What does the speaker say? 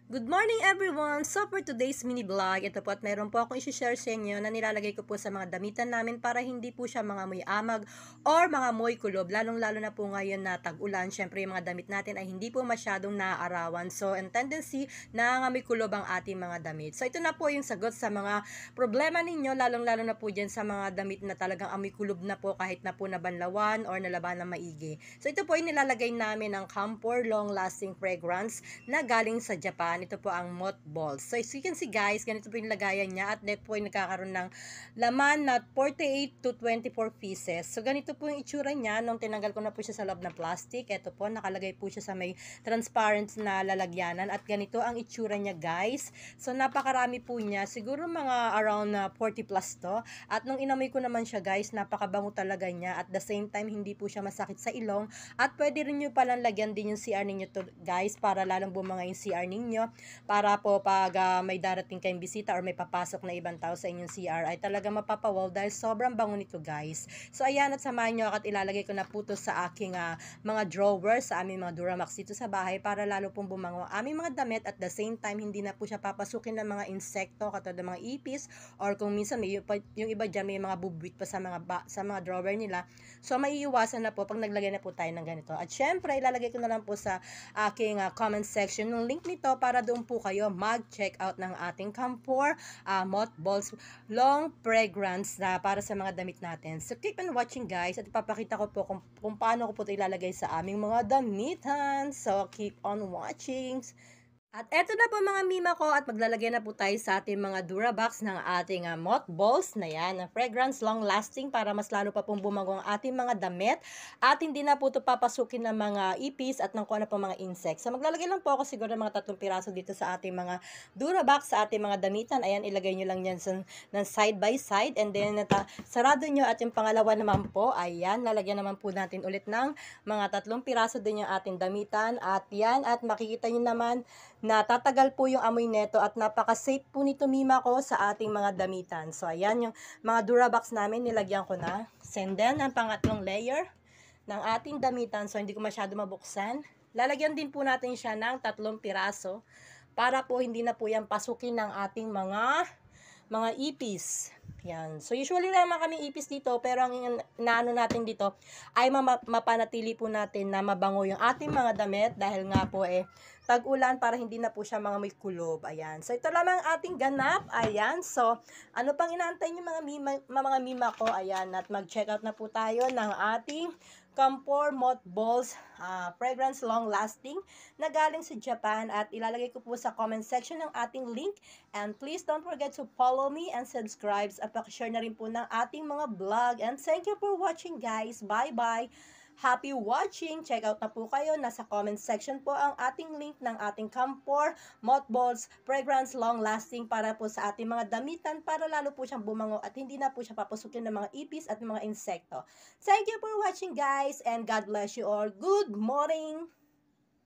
Good morning everyone! So for today's mini vlog, ito po at meron po akong isi-share sa inyo na nilalagay ko po sa mga damitan namin para hindi po siya mga amoy amag or mga amoy kulob. Lalong-lalo na po ngayon na tag-ulan, syempre yung mga damit natin ay hindi po masyadong naaarawan. So ang tendency na amoy kulob ang ating mga damit. So ito na po yung sagot sa mga problema ninyo, lalong-lalo na po dyan sa mga damit na talagang amoy kulob na po kahit na po nabanlawan or nalaban ng maigi. So ito po yung nilalagay namin ng Camphor Long Lasting Fragrance na galing sa Japan. Ito po ang mothballs. So as you can see guys, ganito po yung lagayan niya at net po yung nagkakaroon ng laman na 48 to 24 pieces. So ganito po yung itsura niya nung tinanggal ko na po siya sa loob ng plastic. Ito po, nakalagay po siya sa may transparent na lalagyanan at ganito ang itsura niya guys. So napakarami po niya. Siguro mga around 40 plus to. At nung inamoy ko naman siya guys, napakabango talaga niya. At the same time, hindi po siya masakit sa ilong. At pwede rin nyo palang lagyan din yung CR ninyo to guys para lalong bumanga yung CR ninyo. Para po pag may darating kayong bisita or may papasok na ibang tao sa inyong CR ay talaga mapapawaw dahil sobrang bango nito guys. So ayan, at samahan nyo ako at ilalagay ko na po to sa aking mga drawers, sa aming mga Duramax dito sa bahay para lalo pong bumango ang aming mga damit at the same time hindi na po siya papasukin ng mga insekto katulad ng mga ipis or kung minsan may, yung iba dyan may mga bubwit pa sa mga drawer nila. So maiiwasan na po pag naglagay na po tayo ng ganito. At syempre ilalagay ko na lang po sa aking comment section ng link nito para doon po kayo mag-check out ng ating Camphor Mothballs Long Fragrance na para sa mga damit natin. So keep on watching guys at ipapakita ko po kung paano ko po ito ilalagay sa aming mga damitan. So keep on watching. At eto na po mga mima ko at maglalagay na po tayo sa ating mga Durabox ng ating mothballs na yan, na fragrance long lasting para mas lalo pa pong bumango ang ating mga damit at hindi na po ito papasukin ng mga ipis at ng kung ano pa mga insects. So maglalagay lang po ako siguro ng mga 3 piraso dito sa ating mga Durabox, sa ating mga damitan. Ayan, ilagay nyo lang yan ng side by side and then sarado nyo at yung pangalawa naman po, ayan, lalagyan naman po natin ulit ng mga 3 piraso din yung ating damitan at yan, at makikita nyo naman na tatagal po yung amoy neto at napaka-safe po nito mima ko sa ating mga damitan. So ayan yung mga Durabox namin, nilagyan ko na. And then ang pangatlong layer ng ating damitan, so hindi ko masyado mabuksan. Lalagyan din po natin siya ng 3 piraso para po hindi na po yan pasukin ng ating mga ipis. Yan. So usually naman kami ipis dito, pero ang naano natin dito ay mapanatili po natin na mabango yung ating mga damit dahil nga po tag-ulan para hindi na po siya may kulob. Ayan. So ito lamang ating ganap. Ayan. So ano pang inaantay niyo mga mima ko? Ayan. At mag-check out na po tayo ng ating Camphor Mothballs Fragrance Long Lasting na galing sa Japan at ilalagay ko po sa comment section ng ating link. And please don't forget to follow me and subscribe at pakishare na rin po ng ating mga vlog. And thank you for watching guys. Bye-bye! Happy watching! Check out na po kayo. Nasa comment section po ang ating link ng ating Camphor Mothballs Fragrance Long Lasting para po sa ating mga damitan para lalo po siyang bumango at hindi na po siya papasukin ng mga ipis at mga insekto. Thank you for watching guys and God bless you all. Good morning!